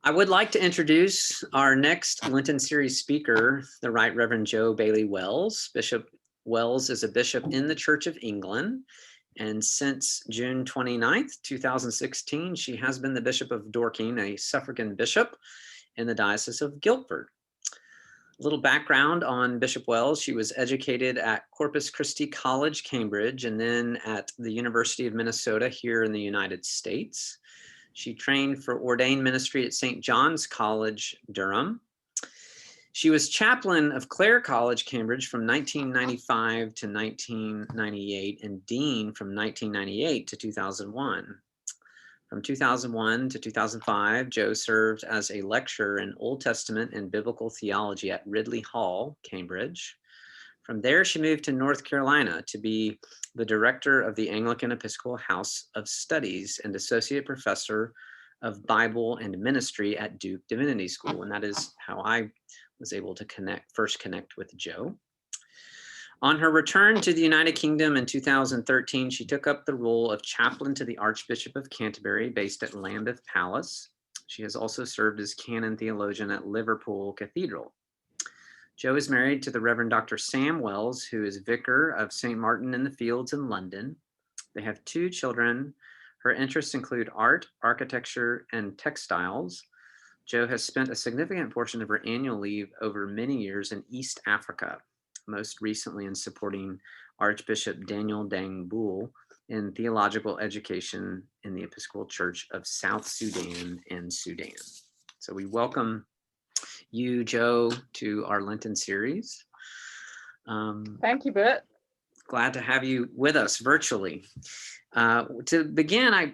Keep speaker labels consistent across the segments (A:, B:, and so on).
A: I would like to introduce our next Lenten series speaker, the Right Reverend Joe Bailey Wells. Bishop Wells is a bishop in the Church of England, and since June 29th, 2016, she has been the Bishop of Dorking, a suffragan bishop in the Diocese of Guildford. A little background on Bishop Wells: she was educated at Corpus Christi College, Cambridge, and then at the University of Minnesota here in the United States. She trained for ordained ministry at St. John's College, Durham. She was chaplain of Clare College, Cambridge from 1995 to 1998 and dean from 1998 to 2001. From 2001 to 2005, Joe served as a lecturer in Old Testament and Biblical Theology at Ridley Hall, Cambridge. From there, she moved to North Carolina to be the director of the Anglican Episcopal House of Studies and associate professor of Bible and Ministry at Duke Divinity School. And that is how I was able to first connect with Joe. On her return to the United Kingdom in 2013, she took up the role of chaplain to the Archbishop of Canterbury, based at Lambeth Palace. She has also served as canon theologian at Liverpool Cathedral. Joe is married to the Reverend Dr. Sam Wells, who is vicar of St. Martin in the Fields in London. They have 2 children. Her interests include art, architecture, and textiles. Joe has spent a significant portion of her annual leave over many years in East Africa, most recently in supporting Archbishop Daniel Dang Boole in theological education in the Episcopal Church of South Sudan and Sudan. So we welcome you, Joe, to our Lenten series.
B: Thank you, Bert.
A: Glad to have you with us virtually. To begin,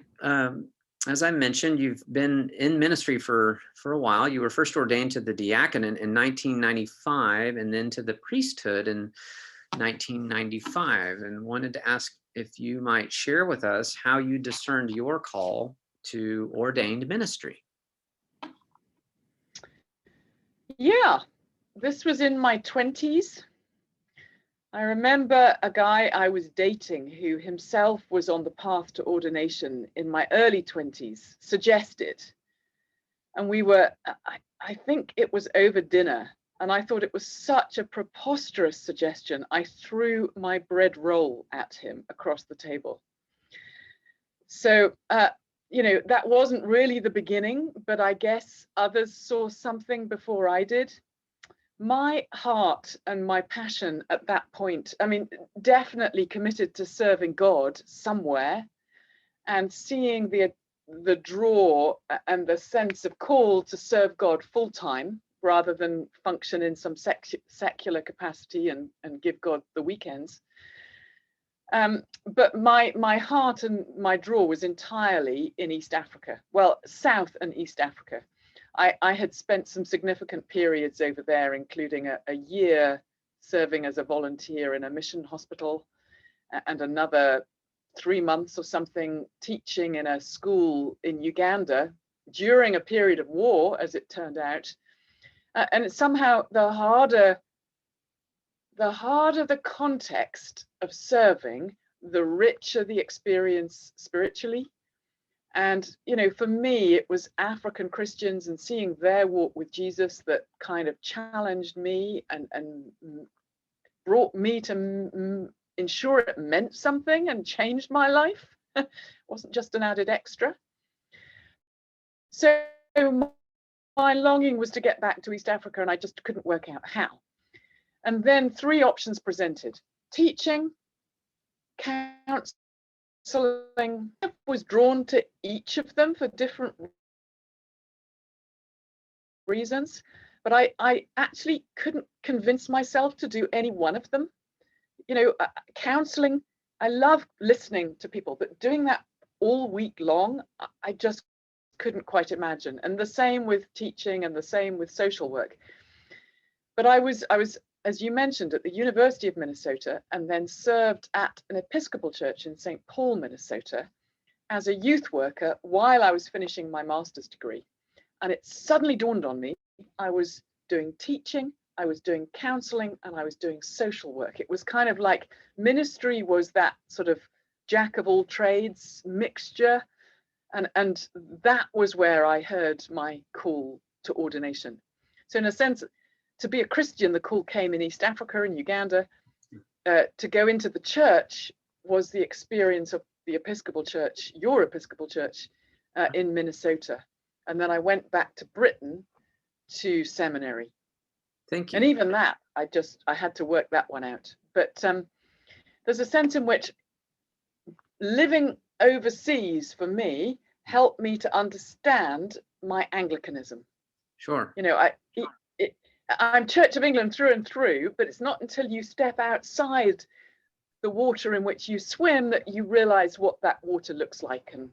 A: as I mentioned, you've been in ministry for a while. You were first ordained to the diaconate in 1995 and then to the priesthood in 1995, and wanted to ask if you might share with us how you discerned your call to ordained ministry.
B: Yeah, this was in my 20s. I remember a guy I was dating who himself was on the path to ordination in my early 20s, suggested. And we were, I think it was over dinner, and I thought it was such a preposterous suggestion. I threw my bread roll at him across the table. So, that wasn't really the beginning, but I guess others saw something before I did. My heart and my passion at that point, definitely committed to serving God somewhere, and seeing the draw and the sense of call to serve God full time rather than function in some secular capacity and give God the weekends. But my heart and my draw was entirely in East Africa, well, South and East Africa. I had spent some significant periods over there, including a year serving as a volunteer in a mission hospital, and another 3 months or something teaching in a school in Uganda during a period of war, as it turned out. And somehow the harder the context of serving, the richer the experience spiritually. And, for me, it was African Christians and seeing their walk with Jesus that kind of challenged me and brought me to ensure it meant something and changed my life. It wasn't just an added extra. So my longing was to get back to East Africa, and I just couldn't work out how. And then 3 options presented: teaching, counseling. I was drawn to each of them for different reasons, but I actually couldn't convince myself to do any one of them. Counseling, I love listening to people, but doing that all week long, I just couldn't quite imagine. And the same with teaching, and the same with social work. But I was, as you mentioned, at the University of Minnesota, and then served at an Episcopal church in St. Paul, Minnesota, as a youth worker while I was finishing my master's degree. And it suddenly dawned on me, I was doing teaching, I was doing counseling, and I was doing social work. It was kind of like ministry was that sort of jack of all trades mixture. And that was where I heard my call to ordination. So in a sense, to be a Christian, the call came in East Africa and Uganda. To go into the church was the experience of the Episcopal Church, your Episcopal Church, in Minnesota. And then I went back to Britain to seminary.
A: Thank you.
B: And even that, I had to work that one out. But there's a sense in which living overseas for me helped me to understand my Anglicanism.
A: Sure.
B: You know, I'm Church of England through and through, but it's not until you step outside the water in which you swim that you realize what that water looks like and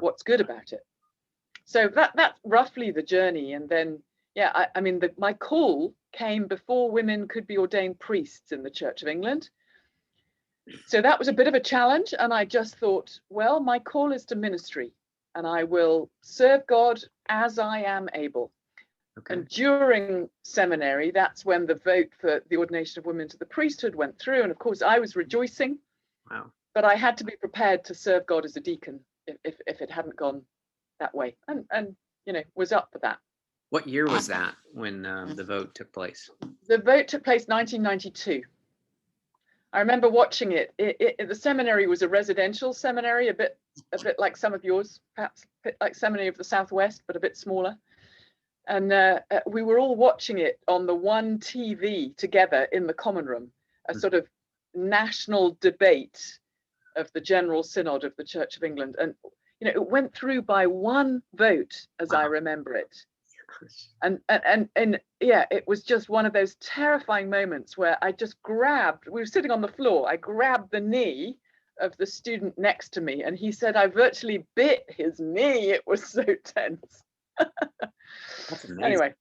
B: what's good about it. So that's roughly the journey. And then, yeah, I mean, my call came before women could be ordained priests in the Church of England. So that was a bit of a challenge. And I just thought, well, my call is to ministry and I will serve God as I am able. Okay. And during seminary, that's when the vote for the ordination of women to the priesthood went through. And of course, I was rejoicing. Wow. But I had to be prepared to serve God as a deacon if it hadn't gone that way. And you know, was up for that.
A: What year was that when the vote took place?
B: The vote took place 1992. I remember watching it. The seminary was a residential seminary, a bit like some of yours, perhaps a bit like Seminary of the Southwest, but a bit smaller. And we were all watching it on the one TV together in the common room, a sort of national debate of the General Synod of the Church of England. And, you know, it went through by one vote, as I remember it. And yeah, it was just one of those terrifying moments where I just we were sitting on the floor, I grabbed the knee of the student next to me, and he said I virtually bit his knee. It was so tense.
A: That's amazing.
B: Anyway,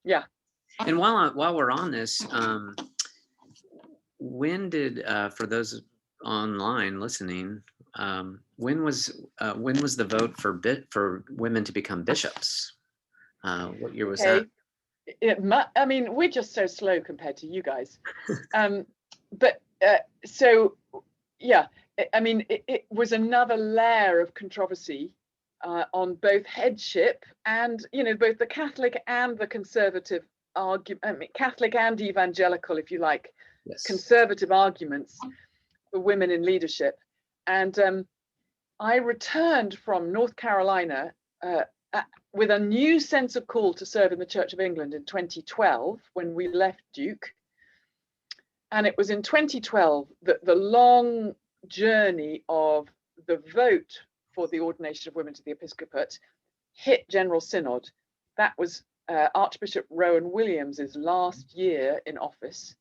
B: yeah.
A: And while we're on this, when did for those online listening, when was the vote for women to become bishops? What year was that?
B: I mean, we're just so slow compared to you guys. But so yeah, I mean, it was another layer of controversy on both headship and, you know, both the Catholic and the conservative argument, I mean, Catholic and evangelical, if you like, yes, conservative arguments for women in leadership. And I returned from North Carolina with a new sense of call to serve in the Church of England in 2012 when we left Duke. And it was in 2012 that the long journey of the vote for the ordination of women to the episcopate hit General Synod. That was Archbishop Rowan Williams's last year in office.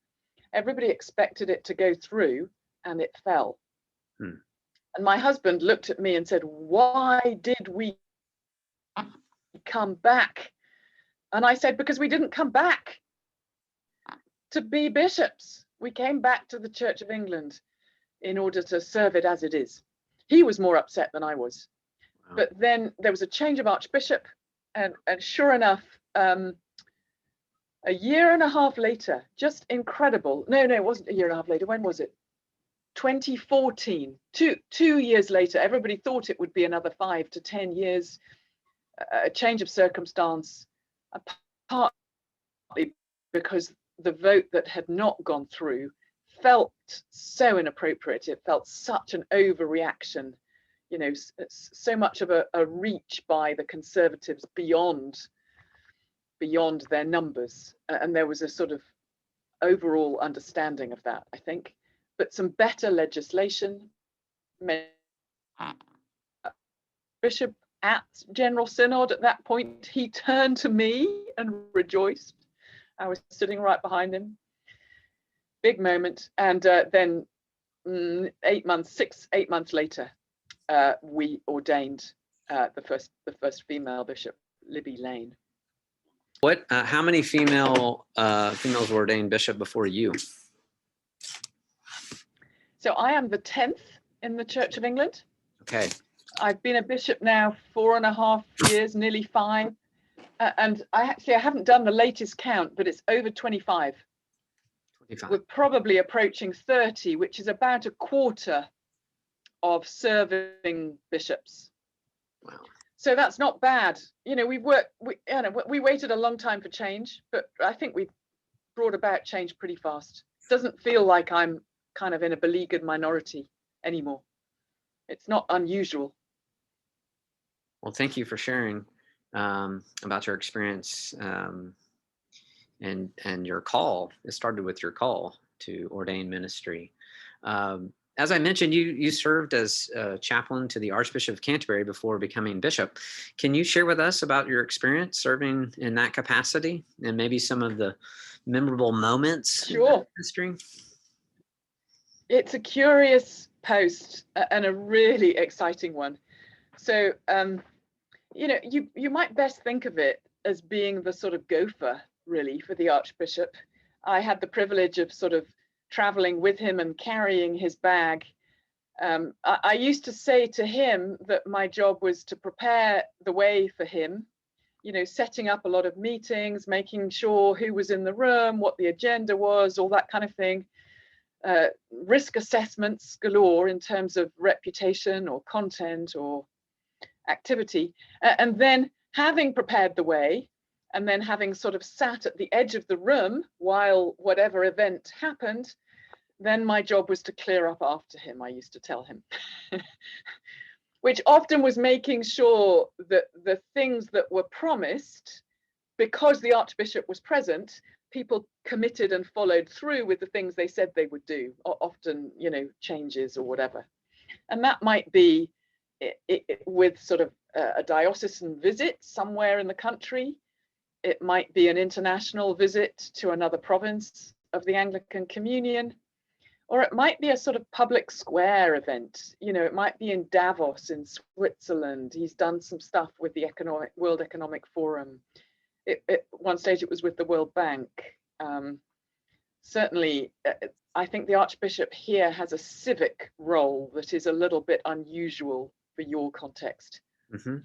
B: Everybody expected it to go through and it fell. And my husband looked at me and said, why did we come back? And I said, because we didn't come back to be bishops. We came back to the Church of England in order to serve it as it is. He was more upset than I was. Wow. But then there was a change of archbishop, and sure enough, a year and a half later, just incredible. No, it wasn't a year and a half later. When was it? 2014, two years later. Everybody thought it would be another 5 to 10 years, a change of circumstance, partly because the vote that had not gone through felt so inappropriate. It felt such an overreaction, you know, so much of a reach by the Conservatives beyond their numbers. And there was a sort of overall understanding of that, I think. But some better legislation. Bishop at General Synod at that point, he turned to me and rejoiced. I was sitting right behind him. Big moment. And then 8 months later, we ordained the first female bishop, Libby Lane.
A: How many females were ordained bishop before you?
B: So I am the 10th in the Church of England.
A: Okay.
B: I've been a bishop now 4.5 years, nearly 5. And I haven't done the latest count, but it's over 25. We're probably approaching 30, which is about a quarter of serving bishops
A: Wow.
B: So that's not bad. You know, we waited a long time for change, but I think we brought about change pretty fast. Doesn't feel like I'm kind of in a beleaguered minority anymore. It's not unusual.
A: Well, thank you for sharing about your experience and your call. It started with your call to ordained ministry. As I mentioned, you served as chaplain to the Archbishop of Canterbury before becoming bishop. Can you share with us about your experience serving in that capacity and maybe some of the memorable moments in that history?
B: It's a curious post and a really exciting one. So, you know, you might best think of it as being the sort of gopher, really, for the Archbishop. I had the privilege of sort of traveling with him and carrying his bag. I used to say to him that my job was to prepare the way for him, you know, setting up a lot of meetings, making sure who was in the room, what the agenda was, all that kind of thing. Risk assessments galore in terms of reputation or content or activity. And then having prepared the way, and then having sort of sat at the edge of the room while whatever event happened, then my job was to clear up after him, I used to tell him. Which often was making sure that the things that were promised, because the Archbishop was present, people committed and followed through with the things they said they would do, or often, you know, changes or whatever. And that might be with sort of a diocesan visit somewhere in the country. It might be an international visit to another province of the Anglican Communion, or it might be a sort of public square event. You know, it might be in Davos in Switzerland. He's done some stuff with the World Economic Forum. At one stage it was with the World Bank. Certainly, I think the Archbishop here has a civic role that is a little bit unusual for your context. Mm-hmm.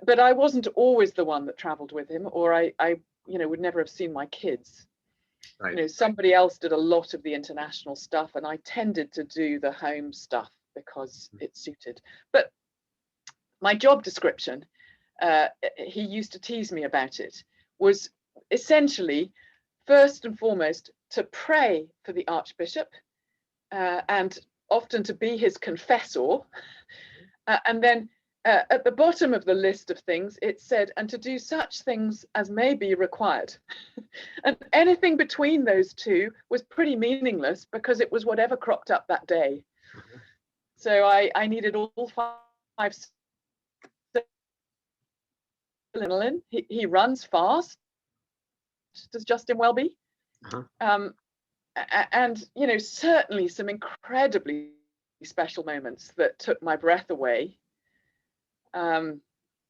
B: But I wasn't always the one that traveled with him, or I you know, would never have seen my kids. Right. You know, somebody else did a lot of the international stuff, and I tended to do the home stuff because it suited. But my job description, he used to tease me about it, was essentially, first and foremost, to pray for the Archbishop, and often to be his confessor. And then at the bottom of the list of things, it said, and to do such things as may be required. And anything between those two was pretty meaningless because it was whatever cropped up that day. Mm-hmm. So I needed all five. He runs fast. Does Justin Welby? Uh-huh. And, you know, certainly some incredibly special moments that took my breath away.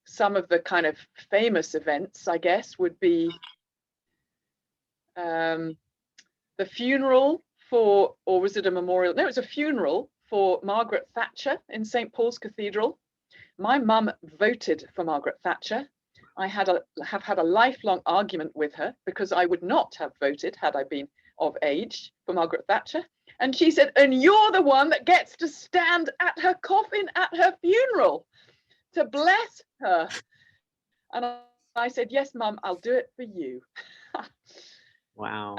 B: Some of the kind of famous events, I guess, would be the funeral for, or was it a memorial? No, it was a funeral for Margaret Thatcher in St. Paul's Cathedral. My mum voted for Margaret Thatcher. I have had a lifelong argument with her because I would not have voted had I been of age for Margaret Thatcher. And she said, and you're the one that gets to stand at her coffin at her funeral to bless her. And I said, yes, Mum, I'll do it for you.
A: Wow.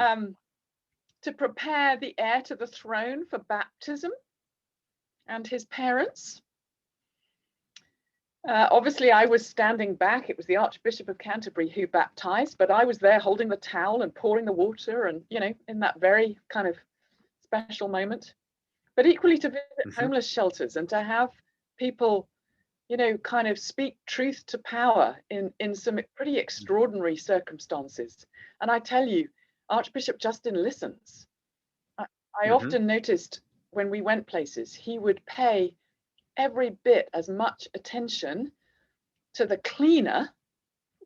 B: To prepare the heir to the throne for baptism and his parents. Obviously, I was standing back. It was the Archbishop of Canterbury who baptized, but I was there holding the towel and pouring the water and, you know, in that very kind of special moment. But equally to visit homeless shelters and to have people, you know, kind of speak truth to power in some pretty extraordinary circumstances. And I tell you, Archbishop Justin listens. I often noticed when we went places, he would pay every bit as much attention to the cleaner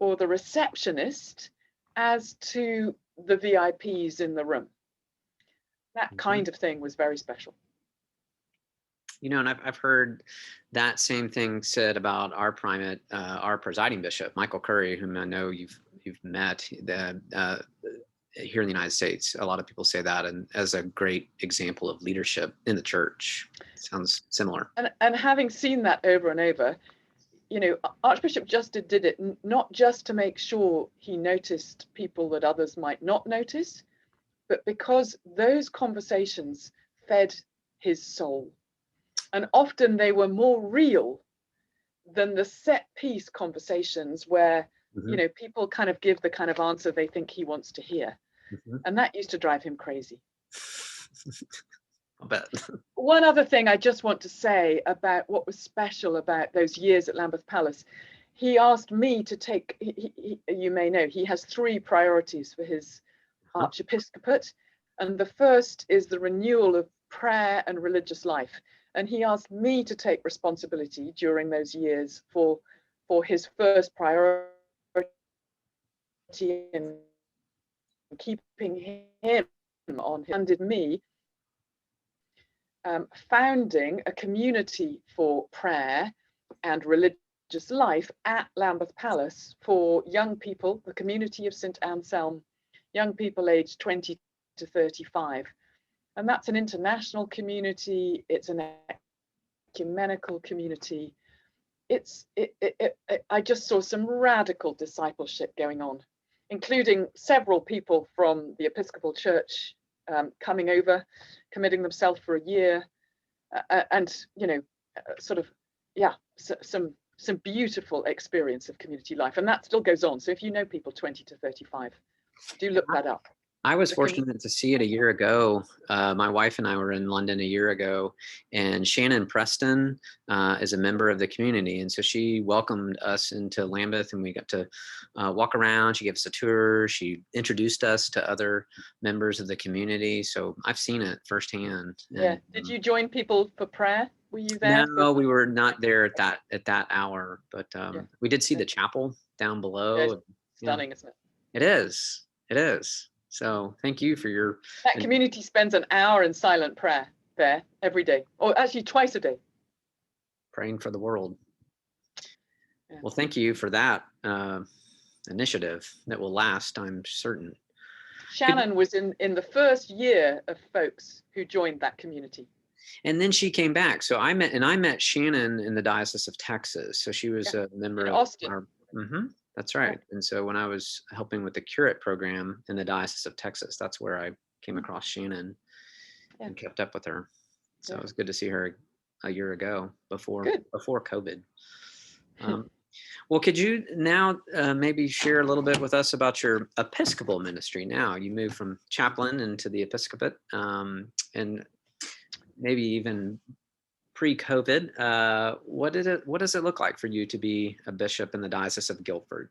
B: or the receptionist as to the VIPs in the room. That kind of thing was very special.
A: You know, and I've heard that same thing said about our presiding bishop, Michael Curry, whom I know you've met here in the United States. A lot of people say that, and as a great example of leadership in the church. Sounds similar.
B: And having seen that over and over, Archbishop Justice did it not just to make sure he noticed people that others might not notice, but because those conversations fed his soul. And often they were more real than the set piece conversations where, people kind of give the kind of answer they think he wants to hear. And that used to drive him crazy.
A: I bet.
B: One other thing I just want to say about what was special about those years at Lambeth Palace, he asked me to take, you may know, he has 3 priorities for his archiepiscopate. And the first is the renewal of prayer and religious life. And he asked me to take responsibility during those years for his first priority and keeping him on. Handed me founding a community for prayer and religious life at Lambeth Palace for young people, the community of St Anselm, young people aged 20 to 35. And that's an international community, it's an ecumenical community. I just saw some radical discipleship going on, including several people from the Episcopal Church coming over, committing themselves for a year, and some beautiful experience of community life, and that still goes on. So if you know people 20 to 35, do look that up.
A: I was fortunate to see it a year ago. My wife and I were in London a year ago, and Shannon Preston is a member of the community. And so she welcomed us into Lambeth, and we got to walk around. She gave us a tour. She introduced us to other members of the community. So I've seen it firsthand.
B: Yeah.
A: And,
B: did you join people for prayer? Were you there?
A: No, we were not there at that hour, but we did see the chapel down below.
B: Yeah, stunning, isn't it?
A: It is. It is. So thank you for your.
B: That community spends an hour in silent prayer there every day, or actually twice a day.
A: Praying for the world.
B: Yeah.
A: Well, thank you for that initiative that will last, I'm certain.
B: Shannon was in the first year of folks who joined that community.
A: And then she came back. So I met Shannon in the Diocese of Texas. So she was a member
B: in
A: of
B: Austin.
A: our. That's right. And so when I was helping with the curate program in the Diocese of Texas, that's where I came across Shannon and kept up with her. So it was good to see her a year ago before COVID. Well, could you now maybe share a little bit with us about your Episcopal ministry now? You moved from chaplain into the episcopate, and maybe even pre-COVID. What does it look like for you to be a bishop in the Diocese of Guildford?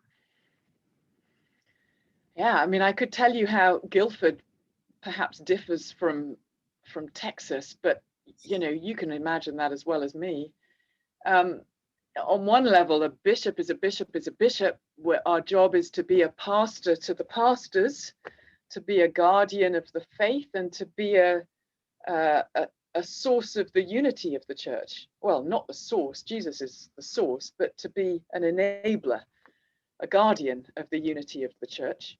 B: Yeah, I mean, I could tell you how Guilford perhaps differs from Texas, but you can imagine that as well as me. On one level, a bishop is a bishop is a bishop, where our job is to be a pastor to the pastors, to be a guardian of the faith, and to be a source of the unity of the church. Well, not the source, Jesus is the source, but to be an enabler, a guardian of the unity of the church.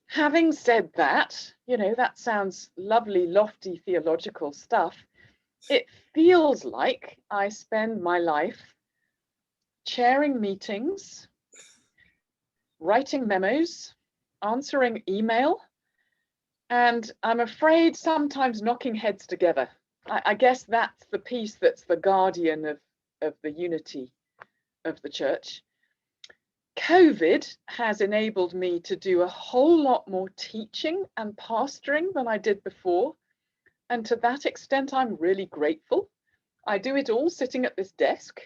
B: Having said that, that sounds lovely, lofty theological stuff. It feels like I spend my life chairing meetings, writing memos, answering email, and I'm afraid sometimes knocking heads together. I guess that's the piece that's the guardian of the unity of the church. COVID has enabled me to do a whole lot more teaching and pastoring than I did before. And to that extent, I'm really grateful. I do it all sitting at this desk.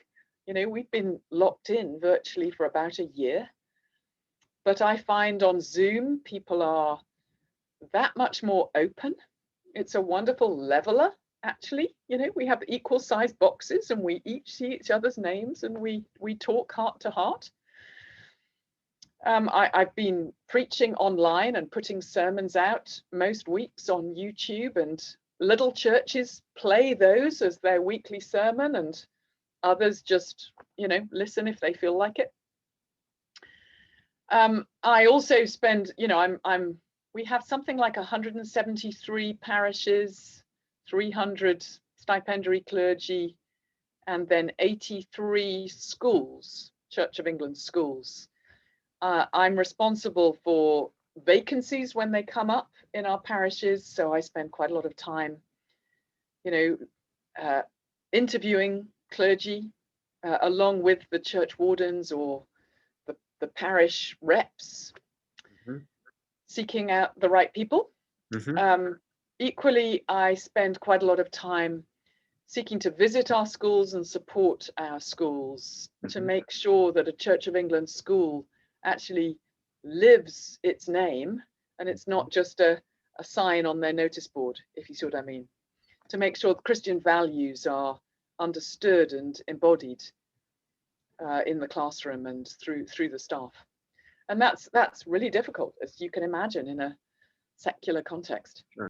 B: We've been locked in virtually for about a year. But I find on Zoom, people are that much more open. It's a wonderful leveler, actually. We have equal sized boxes and we each see each other's names and we talk heart to heart. I've been preaching online and putting sermons out most weeks on YouTube, and little churches play those as their weekly sermon, and others just, listen if they feel like it. I also spend, we have something like 173 parishes, 300 stipendiary clergy, and then 83 schools, Church of England schools. I'm responsible for vacancies when they come up in our parishes, so I spend quite a lot of time, interviewing clergy along with the church wardens or the parish reps, seeking out the right people. Equally, I spend quite a lot of time seeking to visit our schools and support our schools to make sure that a Church of England school actually lives its name and it's not just a sign on their notice board, if you see what I mean. To make sure the Christian values are understood and embodied in the classroom and through the staff. And that's really difficult, as you can imagine, in a secular context.
A: Sure.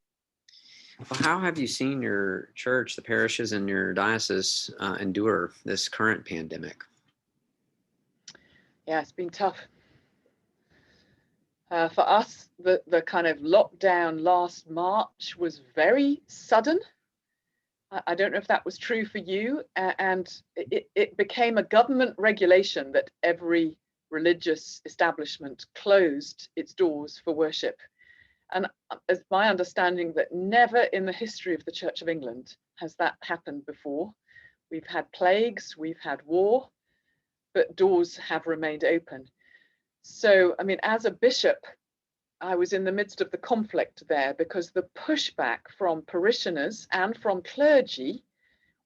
A: Well, how have you seen your church, the parishes in your diocese, endure this current pandemic?
B: Yeah, it's been tough. For us, the kind of lockdown last March was very sudden. I don't know if that was true for you, and it became a government regulation that every religious establishment closed its doors for worship. And it's my understanding that never in the history of the Church of England has that happened before. We've had plagues, we've had war, but doors have remained open. So, I mean, as a bishop, I was in the midst of the conflict there because the pushback from parishioners and from clergy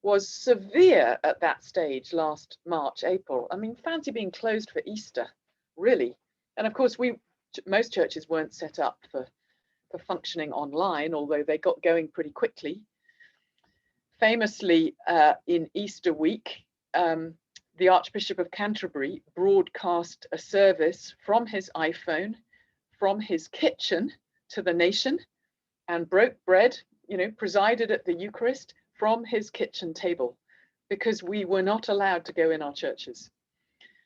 B: was severe at that stage last March, April. I mean, fancy being closed for Easter, really. And of course, most churches weren't set up for functioning online, although they got going pretty quickly. Famously, in Easter week, the Archbishop of Canterbury broadcast a service from his iPhone, from his kitchen to the nation, and broke bread, presided at the Eucharist from his kitchen table, because we were not allowed to go in our churches.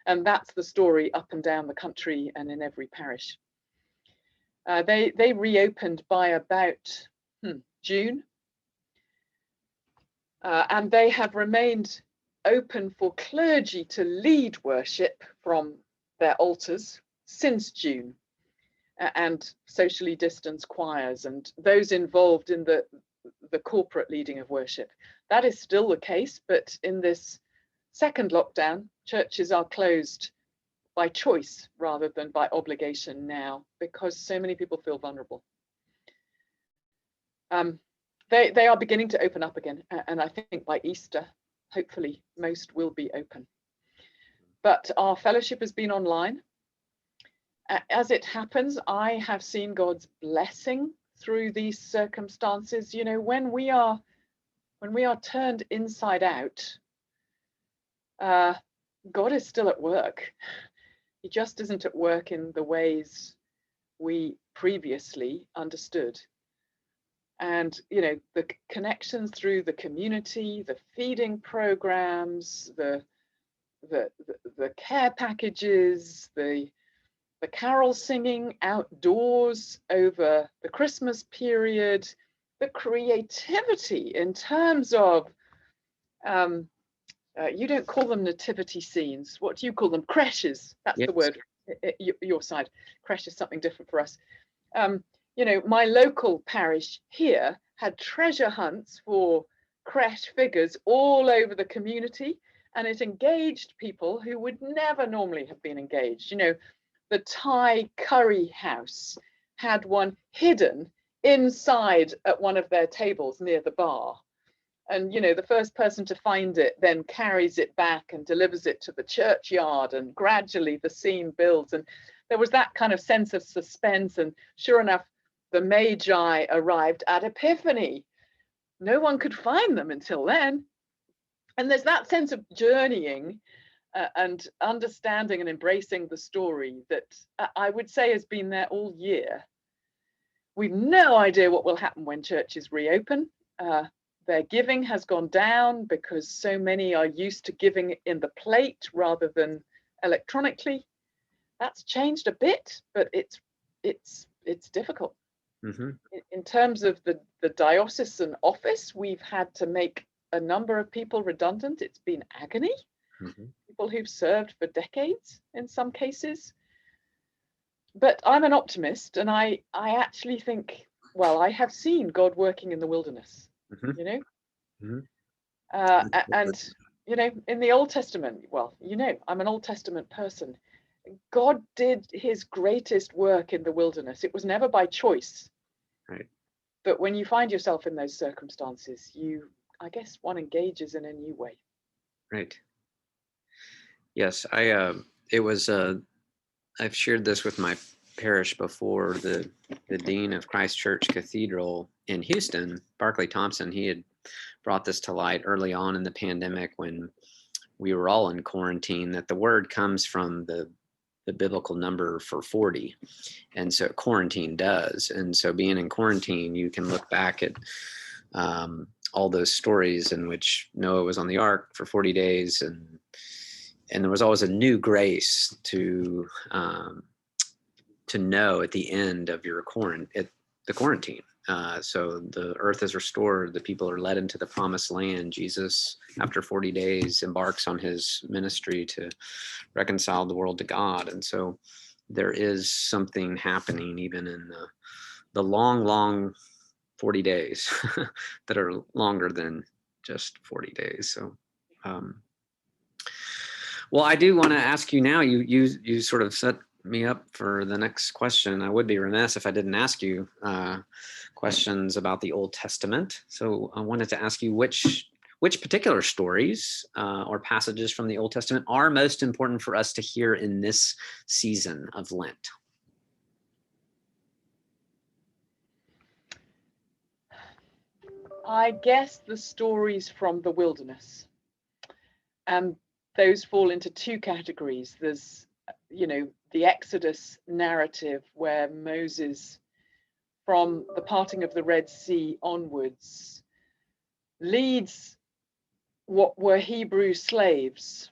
B: And that's the story up and down the country and in every parish. They reopened by about June, and they have remained open for clergy to lead worship from their altars since June, and socially distanced choirs and those involved in the corporate leading of worship. That is still the case, but in this second lockdown, churches are closed by choice rather than by obligation now, because so many people feel vulnerable. They are beginning to open up again, and I think by Easter, hopefully most will be open. But our fellowship has been online. As it happens, I have seen God's blessing through these circumstances. When we are turned inside out, God is still at work. He just isn't at work in the ways we previously understood. And, the connections through the community, the feeding programs, the care packages, the carol singing outdoors over the Christmas period, the creativity in terms of, you don't call them nativity scenes. What do you call them? Creches. That's the word. Your side. Creche is something different for us. My local parish here had treasure hunts for creche figures all over the community, and it engaged people who would never normally have been engaged. The Thai curry house had one hidden inside at one of their tables near the bar. And, the first person to find it then carries it back and delivers it to the churchyard, and gradually the scene builds. And there was that kind of sense of suspense. And sure enough, the Magi arrived at Epiphany. No one could find them until then. And there's that sense of journeying and understanding and embracing the story that I would say has been there all year. We've no idea what will happen when churches reopen. Their giving has gone down because so many are used to giving in the plate rather than electronically. That's changed a bit, but it's difficult. In terms of the diocesan office, we've had to make a number of people redundant. It's been agony. People who've served for decades in some cases. But I'm an optimist, and I actually think, well, I have seen God working in the wilderness, you know, and, you know, in the Old Testament, well, you know, I'm an Old Testament person. God did his greatest work in the wilderness. It was never by choice.
A: Right.
B: But when you find yourself in those circumstances, I guess one engages in a new way.
A: Right. Yes, I've shared this with my parish before. The dean of Christ Church Cathedral in Houston, Barclay Thompson, he had brought this to light early on in the pandemic when we were all in quarantine, that the word comes from the biblical number for 40. And so quarantine does. And so being in quarantine, you can look back at all those stories in which Noah was on the ark for 40 days and there was always a new grace to know at the end of your quarantine. So the earth is restored. The people are led into the promised land. Jesus, after 40 days, embarks on his ministry to reconcile the world to God. And so there is something happening even in the long 40 days that are longer than just 40 days. So, well, I do want to ask you now, you sort of set me up for the next question. I would be remiss if I didn't ask you questions about the Old Testament. So I wanted to ask you which particular stories or passages from the Old Testament are most important for us to hear in this season of Lent?
B: I guess the stories from the wilderness. Those fall into two categories. There's, you know, the Exodus narrative where Moses, from the parting of the Red Sea onwards, leads what were Hebrew slaves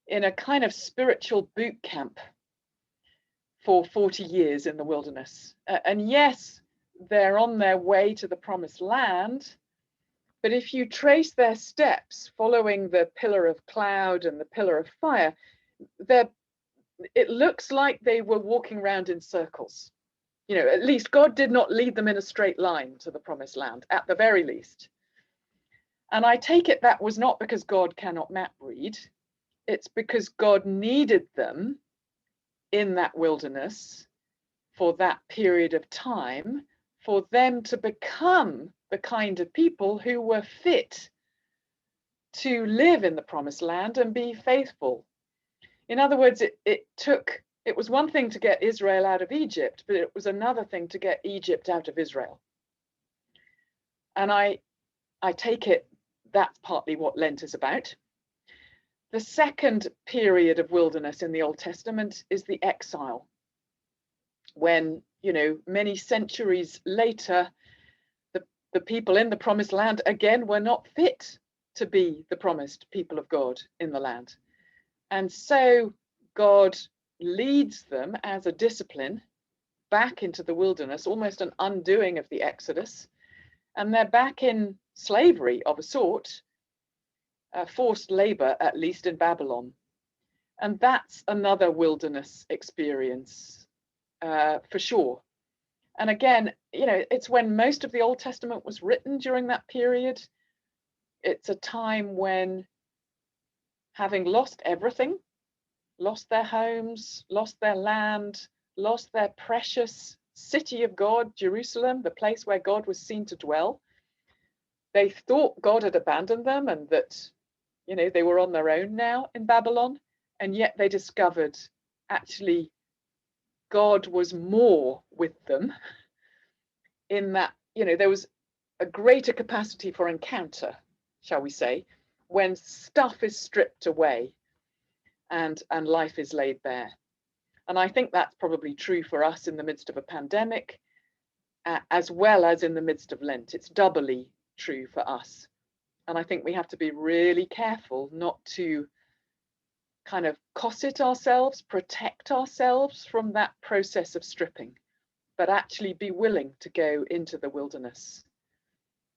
B: in a kind of spiritual boot camp for 40 years in the wilderness. And yes, they're on their way to the promised land, but if you trace their steps following the pillar of cloud and the pillar of fire, it looks like they were walking around in circles. You know, at least God did not lead them in a straight line to the promised land, at the very least. And I take it that was not because God cannot map read. It's because God needed them in that wilderness for that period of time, for them to become the kind of people who were fit to live in the promised land and be faithful. In other words, it was one thing to get Israel out of Egypt, but it was another thing to get Egypt out of Israel. And I take it that's partly what Lent is about. The second period of wilderness in the Old Testament is the exile, when, you know, many centuries later, the people in the promised land again were not fit to be the promised people of God in the land. And so God leads them as a discipline back into the wilderness, almost an undoing of the Exodus. And they're back in slavery of a sort, forced labor, at least in Babylon. And that's another wilderness experience, for sure. And again, you know, it's when most of the Old Testament was written during that period. It's a time when, having lost everything, lost their homes, lost their land, lost their precious city of God, Jerusalem, the place where God was seen to dwell, they thought God had abandoned them and that, you know, they were on their own now in Babylon. And yet they discovered actually God was more with them, in that, you know, there was a greater capacity for encounter, shall we say, when stuff is stripped away and life is laid bare. And I think that's probably true for us in the midst of a pandemic, as well as in the midst of Lent. It's doubly true for us. And I think we have to be really careful not to kind of cosset ourselves, protect ourselves from that process of stripping, but actually be willing to go into the wilderness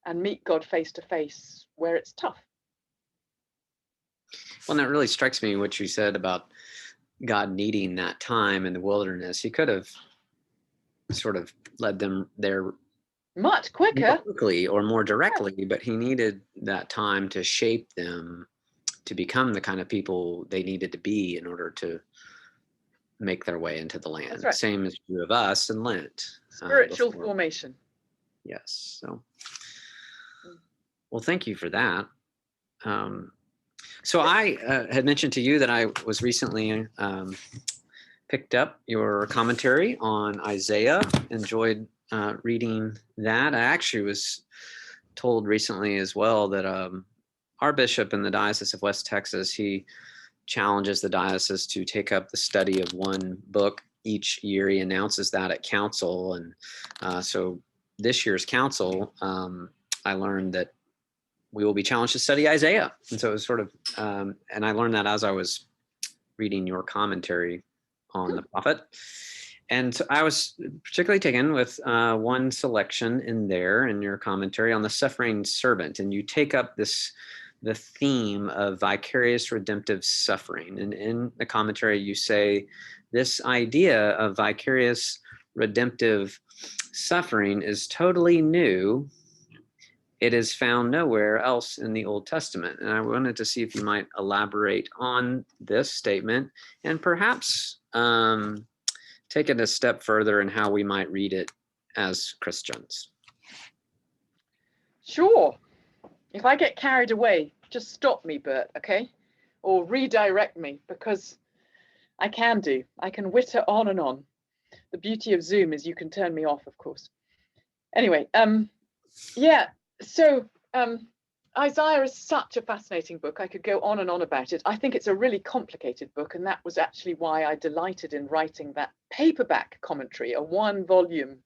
B: and meet God face to face where it's tough.
A: Well, and that really strikes me what you said about God needing that time in the wilderness. He could have sort of led them there
B: Much
A: more
B: quicker.
A: quickly or more directly, but he needed that time to shape them to become the kind of people they needed to be in order to make their way into the land.
B: That's right.
A: Same is true of us in Lent.
B: Spiritual formation.
A: Yes. So, well, thank you for that. So I had mentioned to you that I was recently picked up your commentary on Isaiah, enjoyed reading that. I actually was told recently as well that our bishop in the Diocese of West Texas, he challenges the diocese to take up the study of one book each year. He announces that at council. And so this year's council, I learned that we will be challenged to study Isaiah. And so it was sort of, and I learned that as I was reading your commentary on the prophet. And so I was particularly taken with one selection in there in your commentary on the suffering servant. And you take up the theme of vicarious redemptive suffering. And in the commentary, you say this idea of vicarious redemptive suffering is totally new. It is found nowhere else in the Old Testament. And I wanted to see if you might elaborate on this statement and perhaps take it a step further in how we might read it as Christians.
B: Sure. If I get carried away, just stop me, Bert, okay? Or redirect me, because I can witter on and on. The beauty of Zoom is you can turn me off, of course. Anyway, yeah, so Isaiah is such a fascinating book. I could go on and on about it. I think it's a really complicated book, and that was actually why I delighted in writing that paperback commentary, a 1-volume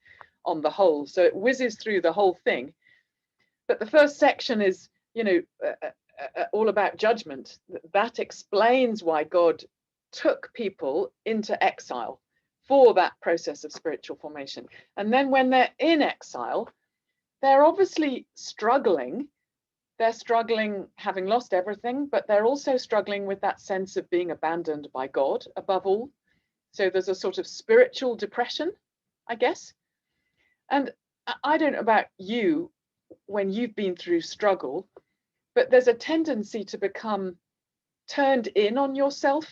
B: on the whole. So it whizzes through the whole thing. But the first section is, all about judgment. That explains why God took people into exile for that process of spiritual formation. And then when they're in exile, they're obviously struggling. They're struggling having lost everything, but they're also struggling with that sense of being abandoned by God above all. So there's a sort of spiritual depression, I guess. And I don't know about you when you've been through struggle, but there's a tendency to become turned in on yourself,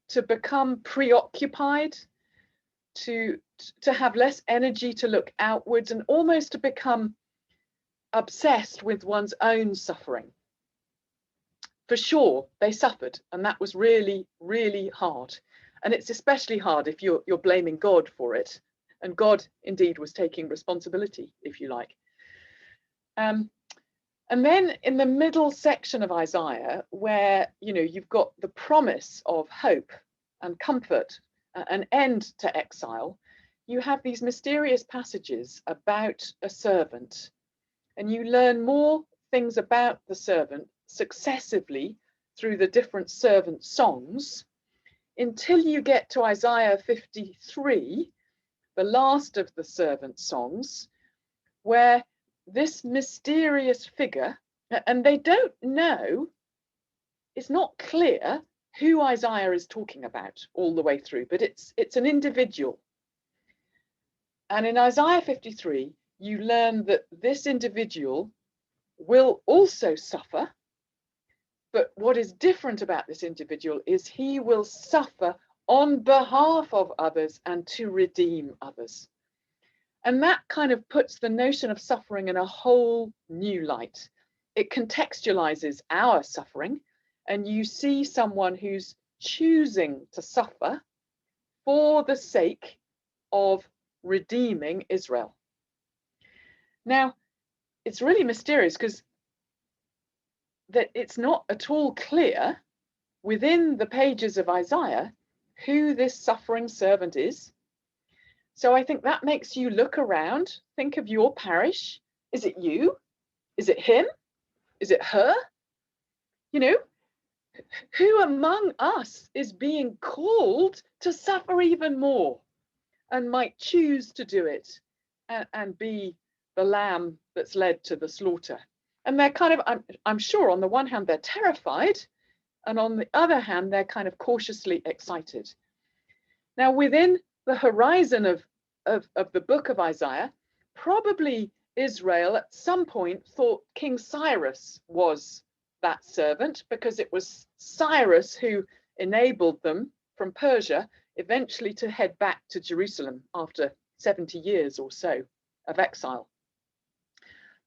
B: to become preoccupied, to have less energy to look outwards, and almost to become obsessed with one's own suffering. For sure, they suffered, and that was really, really hard. And it's especially hard if you're blaming God for it. And God indeed was taking responsibility, if you like. And then in the middle section of Isaiah, where you've got the promise of hope and comfort, an end to exile, you have these mysterious passages about a servant, and you learn more things about the servant successively through the different servant songs until you get to Isaiah 53, the last of the servant songs, where this mysterious figure, and they don't know, it's not clear who Isaiah is talking about all the way through, but it's an individual. And in Isaiah 53, you learn that this individual will also suffer, but what is different about this individual is he will suffer on behalf of others and to redeem others. And that kind of puts the notion of suffering in a whole new light. It contextualizes our suffering, and you see someone who's choosing to suffer for the sake of redeeming Israel. Now, it's really mysterious because that it's not at all clear within the pages of Isaiah who this suffering servant is. So I think that makes you look around, think of your parish. Is it you? Is it him? Is it her? Who among us is being called to suffer even more and might choose to do it and be the lamb that's led to the slaughter. And they're kind of, I'm sure on the one hand, they're terrified, and on the other hand, they're kind of cautiously excited. Now, within the horizon of the book of Isaiah, probably Israel at some point thought King Cyrus was that servant, because it was Cyrus who enabled them from Persia eventually to head back to Jerusalem after 70 years or so of exile.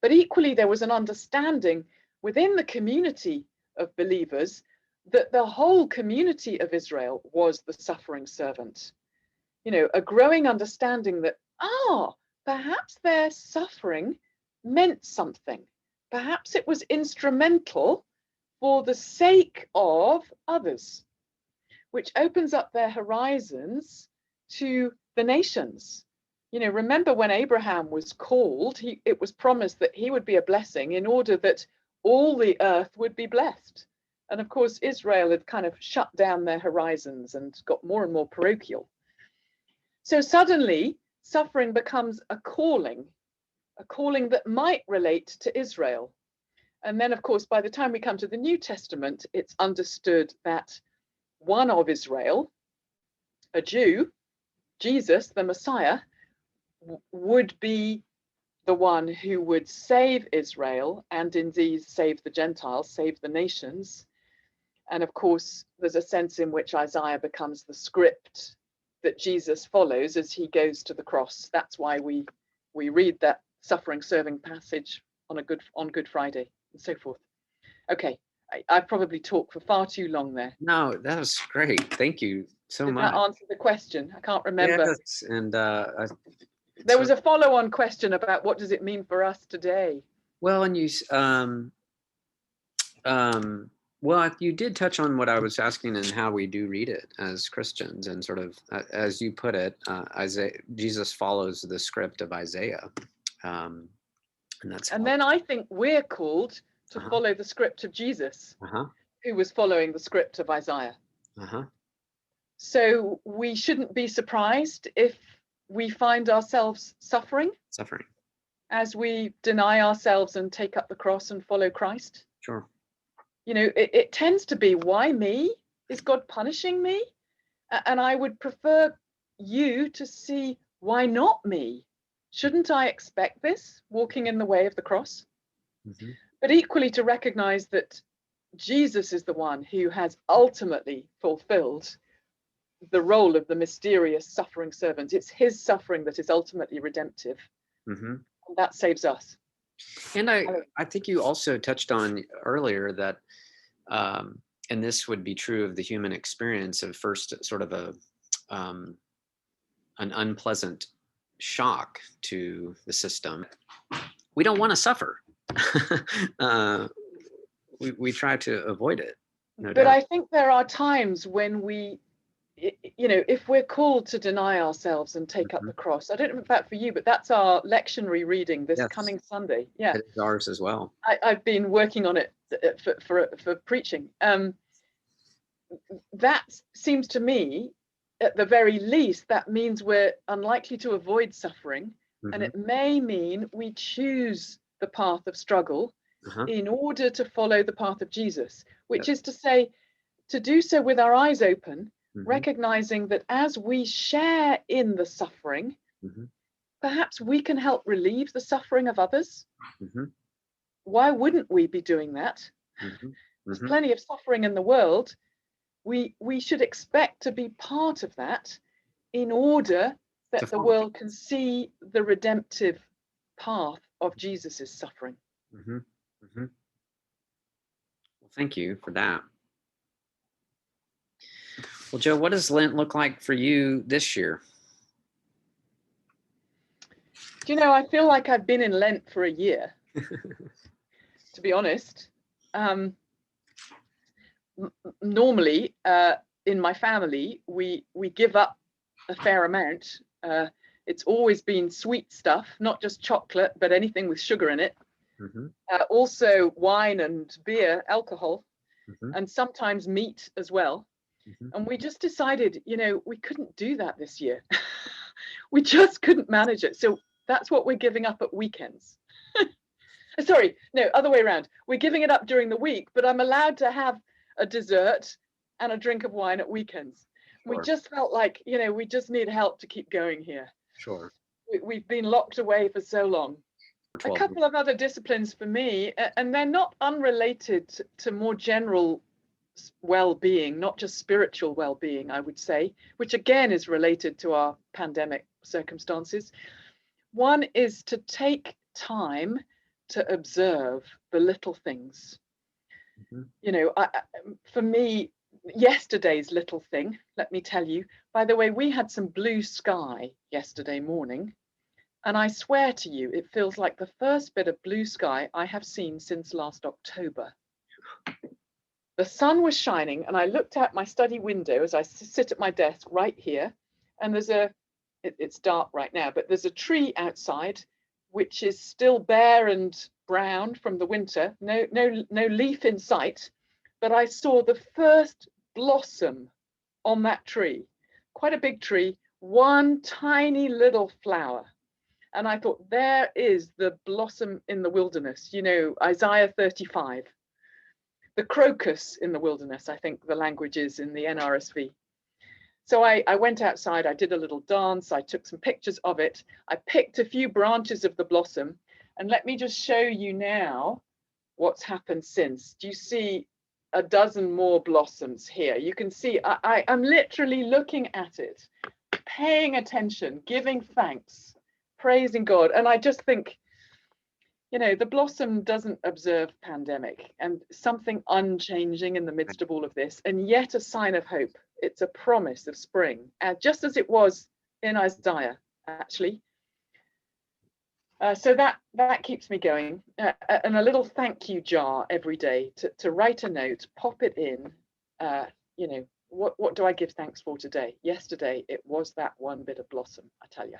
B: But equally, there was an understanding within the community of believers that the whole community of Israel was the suffering servant. You know, a growing understanding that, perhaps their suffering meant something. Perhaps it was instrumental for the sake of others, which opens up their horizons to the nations. You know, remember when Abraham was called, it was promised that he would be a blessing in order that all the earth would be blessed. And of course, Israel had kind of shut down their horizons and got more and more parochial. So suddenly, suffering becomes a calling that might relate to Israel. And then, of course, by the time we come to the New Testament, it's understood that one of Israel, a Jew, Jesus, the Messiah, would be the one who would save Israel and indeed save the Gentiles, save the nations. And of course, there's a sense in which Isaiah becomes the script that Jesus follows as he goes to the cross. That's why we read that suffering serving passage on Good Friday and so forth. Okay, I've probably talked for far too long there.
A: No, that was great. Thank you so much.
B: Did that answer the question? I can't remember.
A: Yes, and
B: there was a follow-on question about what does it mean for us today?
A: Well, and well, you did touch on what I was asking and how we do read it as Christians, and sort of, as you put it, Jesus follows the script of Isaiah, and that's.
B: And then I think we're called to follow the script of Jesus, who was following the script of Isaiah. So we shouldn't be surprised if we find ourselves suffering as we deny ourselves and take up the cross and follow Christ.
A: Sure.
B: You know, it tends to be, why me? Is God punishing me? And I would prefer you to see, why not me? Shouldn't I expect this, walking in the way of the cross? But equally to recognize that Jesus is the one who has ultimately fulfilled the role of the mysterious suffering servant. It's his suffering that is ultimately redemptive. And that saves us.
A: And I think you also touched on earlier that, and this would be true of the human experience, of first sort of an unpleasant shock to the system. We don't want to suffer. We try to avoid it. No doubt.
B: I think there are times when we, you know, if we're called to deny ourselves and take up the cross. I don't know about for you, but that's our lectionary reading this coming Sunday. Yeah,
A: it is ours as well.
B: I've been working on it for preaching. That seems to me, at the very least, that means we're unlikely to avoid suffering, and it may mean we choose the path of struggle in order to follow the path of Jesus, which is to say, to do so with our eyes open, recognizing that as we share in the suffering, perhaps we can help relieve the suffering of others. Why wouldn't we be doing that? There's plenty of suffering in the world. We should expect to be part of that in order that the world can see the redemptive path of Jesus's suffering.
A: Well, thank you for that. Well, Joe, what does Lent look like for you this year?
B: Do you know, I feel like I've been in Lent for a year, to be honest. Normally, in my family, we give up a fair amount. It's always been sweet stuff, not just chocolate, but anything with sugar in it. Also wine and beer, alcohol, and sometimes meat as well. And we just decided, you know, we couldn't do that this year. We just couldn't manage it. So That's what we're giving up at weekends. Sorry, no, other way around. We're giving it up during the week, but I'm allowed to have a dessert and a drink of wine at weekends.
A: Sure.
B: We just felt like, we just need help to keep going here.
A: Sure.
B: We've been locked away for so long. A couple of other disciplines for me, and they're not unrelated to more general well-being, not just spiritual well-being, I would say, which again is related to our pandemic circumstances. One is to take time to observe the little things. For me, yesterday's little thing, let me tell you, by the way, we had some blue sky yesterday morning, and I swear to you, it feels like the first bit of blue sky I have seen since last October. The sun was shining, and I looked out my study window as I sit at my desk right here, and it's dark right now, but there's a tree outside which is still bare and brown from the winter, no leaf in sight, but I saw the first blossom on that tree, quite a big tree, one tiny little flower. And I thought, there is the blossom in the wilderness, Isaiah 35. The crocus in the wilderness, I think the language is in the NRSV. So I went outside, I did a little dance, I took some pictures of it, I picked a few branches of the blossom, and let me just show you now what's happened since. Do you see a dozen more blossoms here? You can see I'm literally looking at it, paying attention, giving thanks, praising God. And I just think, the blossom doesn't observe pandemic, and something unchanging in the midst of all of this, and yet a sign of hope. It's a promise of spring, just as it was in Isaiah, actually. So that keeps me going. And a little thank you jar every day to write a note, pop it in. What do I give thanks for today? Yesterday, it was that one bit of blossom, I tell you.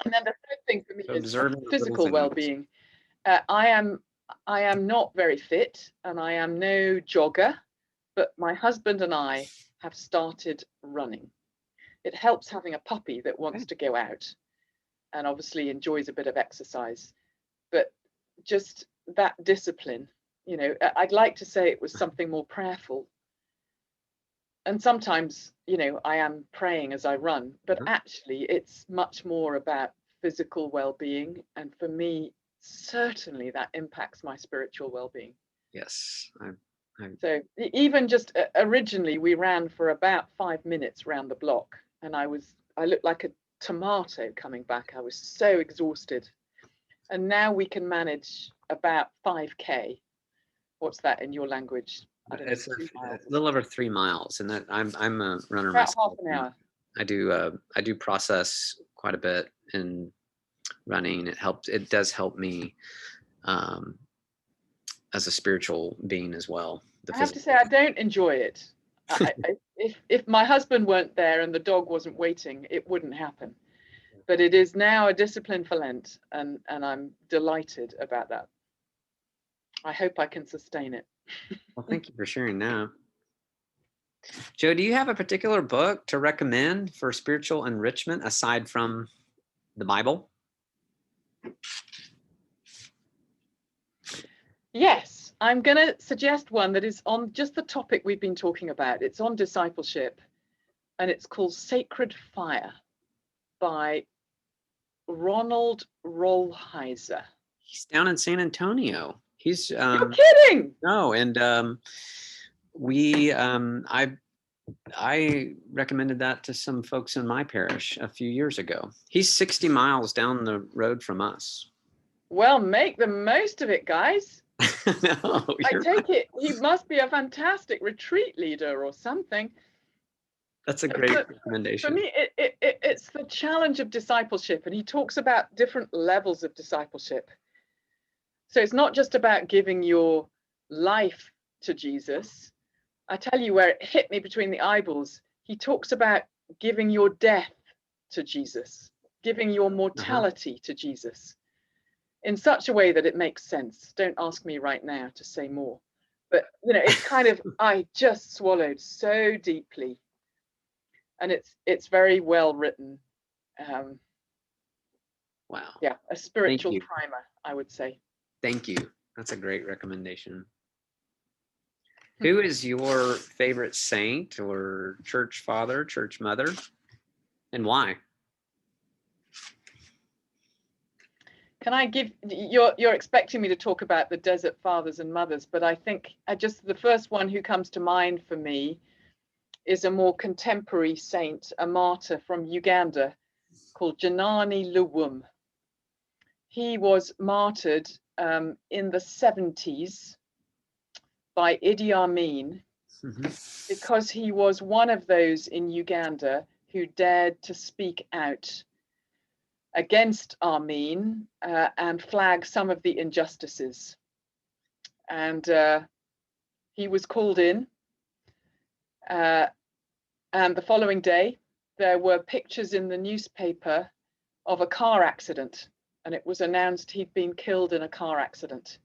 B: And then the third thing for me is physical well-being. I am not very fit, and I am no jogger, but my husband and I have started running. It helps having a puppy that wants to go out and obviously enjoys a bit of exercise, but just that discipline, I'd like to say it was something more prayerful. And sometimes, I am praying as I run, but actually it's much more about physical well-being. And for me, certainly that impacts my spiritual well-being.
A: Yes.
B: So even just originally we ran for about 5 minutes round the block, and I looked like a tomato coming back. I was so exhausted. And now we can manage about 5K. What's that in your language?
A: It's a little over 3 miles, and that I'm a runner
B: about
A: myself.
B: half an hour.
A: I do process quite a bit in running. It does help me as a spiritual being as well.
B: I have to say, I don't enjoy it. If my husband weren't there and the dog wasn't waiting, it wouldn't happen. But it is now a discipline for Lent, and I'm delighted about that. I hope I can sustain it.
A: Well, thank you for sharing that. Joe, do you have a particular book to recommend for spiritual enrichment aside from the Bible?
B: Yes, I'm going to suggest one that is on just the topic we've been talking about. It's on discipleship, and it's called Sacred Fire by Ronald Rolheiser.
A: He's down in San Antonio. He's
B: You're kidding?
A: No, and I recommended that to some folks in my parish a few years ago. He's 60 miles down the road from us.
B: Well, make the most of it, guys.
A: No,
B: I take it he must be a fantastic retreat leader or something.
A: That's a great recommendation.
B: For me, it's the challenge of discipleship, and he talks about different levels of discipleship. So it's not just about giving your life to Jesus. I tell you where it hit me between the eyeballs. He talks about giving your death to Jesus, giving your mortality to Jesus, in such a way that it makes sense. Don't ask me right now to say more. But, it's kind of, I just swallowed so deeply. And it's very well written.
A: Wow.
B: Yeah, a spiritual
A: you.
B: primer, I would say.
A: Thank you. That's a great recommendation. Who is your favorite saint or church father, church mother, and why?
B: Can I give, you're expecting me to talk about the desert fathers and mothers, but I think the first one who comes to mind for me is a more contemporary saint, a martyr from Uganda called Janani Luwum. He was martyred in the 70s by Idi Amin because he was one of those in Uganda who dared to speak out against Amin and flag some of the injustices. And he was called in. And the following day, there were pictures in the newspaper of a car accident. And it was announced he'd been killed in a car accident.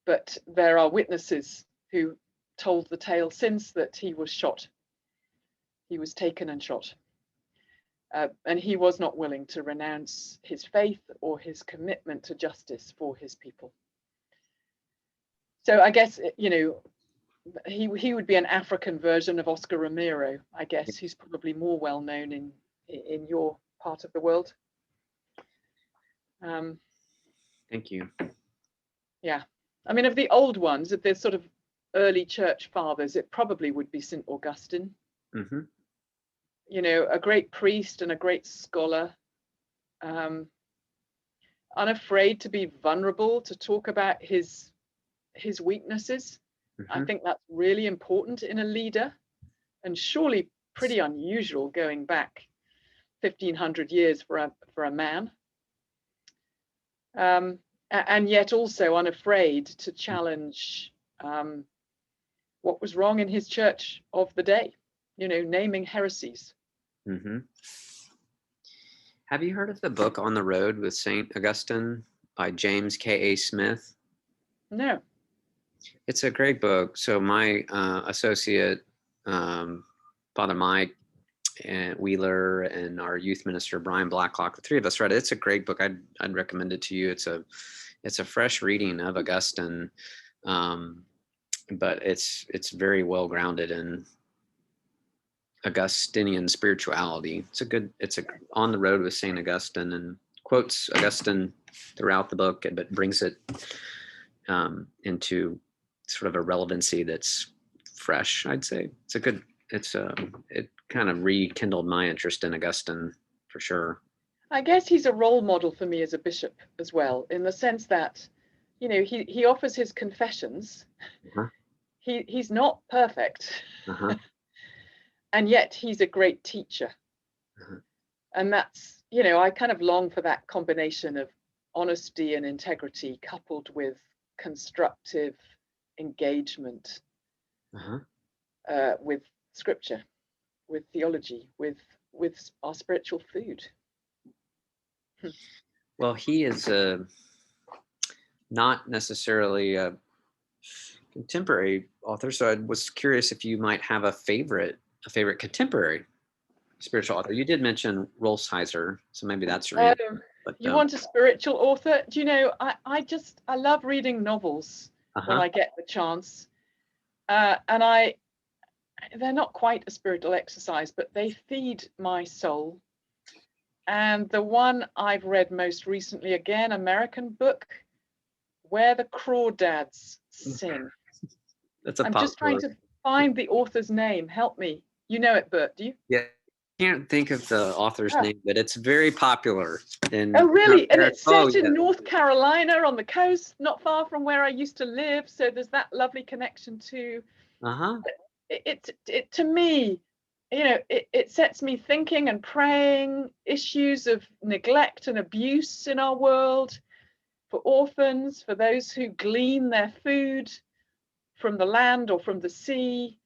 B: But there are witnesses who told the tale since that he was shot. He was taken and shot. And he was not willing to renounce his faith or his commitment to justice for his people. So I guess, you know, he would be an African version of Oscar Romero, I guess, who's probably more well known in your part of the world.
A: Thank you.
B: Yeah, I mean, of the old ones, of the sort of early church fathers, it probably would be St. Augustine.
A: Mm-hmm.
B: You know, a great priest and a great scholar, unafraid to be vulnerable, to talk about his weaknesses.
A: Mm-hmm.
B: I think that's really important in a leader, and surely pretty unusual going back 1500 years for a man. And yet also unafraid to challenge what was wrong in his church of the day, you know, naming heresies.
A: Mm-hmm. Have you heard of the book On the Road with St. Augustine by James K.A. Smith?
B: No.
A: It's a great book. So my associate, Father Mike and Wheeler, and our youth minister, Brian Blacklock, the three of us read it. It's a great book. I'd recommend it to you. It's a fresh reading of Augustine, but it's very well grounded in Augustinian spirituality. It's On the Road with St. Augustine, and quotes Augustine throughout the book, but brings it into sort of a relevancy that's fresh, I'd say. It kind of rekindled my interest in Augustine for sure.
B: I guess he's a role model for me as a bishop as well, in the sense that, you know, he offers his confessions.
A: Uh-huh.
B: He's not perfect.
A: Uh-huh.
B: And yet he's a great teacher.
A: Uh-huh.
B: And that's, you know, I kind of long for that combination of honesty and integrity coupled with constructive engagement with scripture, with theology, with our spiritual food.
A: Well, he is not necessarily a contemporary author, so I was curious if you might have a favorite contemporary spiritual author. You did mention Rolsheiser, so maybe that's your answer. But,
B: you want a spiritual author? Do you know, I love reading novels when I get the chance. And they're not quite a spiritual exercise, but they feed my soul. And the one I've read most recently, again, American book, Where the Crawdads Sing. I'm just trying to find the author's name. Help me. You know it, Bert, do you?
A: Yeah, I can't think of the author's name, but it's very popular.
B: Oh, really? And it's set in North Carolina on the coast, not far from where I used to live. So there's that lovely connection too. It to me, you know, it sets me thinking and praying issues of neglect and abuse in our world, for orphans, for those who glean their food from the land or from the sea.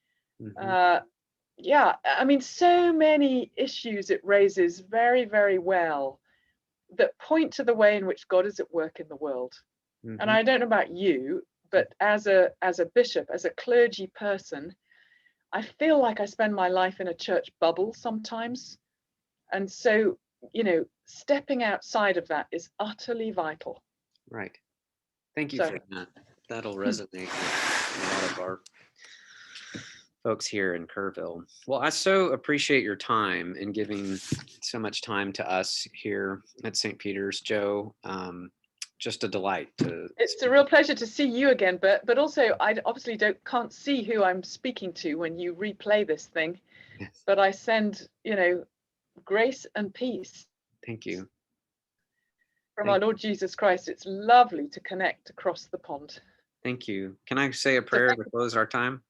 B: Yeah, I mean, so many issues it raises very, very well that point to the way in which God is at work in the world. And I don't know about you, but as a bishop, as a clergy person, I feel like I spend my life in a church bubble sometimes. And so, you know, stepping outside of that is utterly vital.
A: Right. Thank you
B: So-
A: for that. That'll resonate with a lot of our folks here in Kerrville. Well, I so appreciate your time and giving so much time to us here at St. Peter's, Joe. Just a delight to.
B: It's a real pleasure to see you again, but also I obviously can't see who I'm speaking to when you replay this thing.
A: Yes.
B: But I send, grace and peace
A: Thank you.
B: from
A: Thank
B: our Lord Jesus Christ. It's lovely to connect across the pond.
A: Thank you. Can I say a prayer to close our time?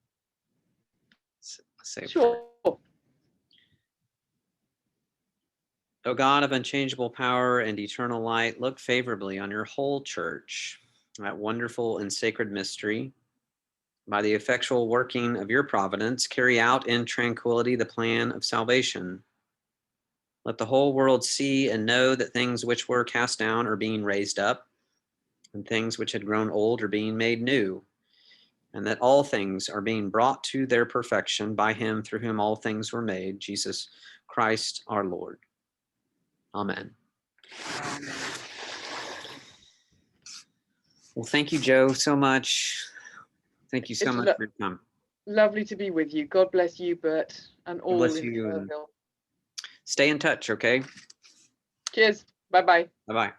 A: Let's say a prayer.
B: Sure.
A: O God of unchangeable power and eternal light, look favorably on your whole church, that wonderful and sacred mystery. By the effectual working of your providence, carry out in tranquility the plan of salvation. Let the whole world see and know that things which were cast down are being raised up, and things which had grown old are being made new, and that all things are being brought to their perfection by him through whom all things were made, Jesus Christ our Lord. Amen. Well, thank you, Joe, so much. Thank you so
B: It's
A: much for your time.
B: Lovely to be with you. God bless you, Bert, and all
A: bless
B: in
A: you, and
B: Kerrville.
A: stay in touch, okay?
B: Cheers. Bye-bye.
A: Bye-bye.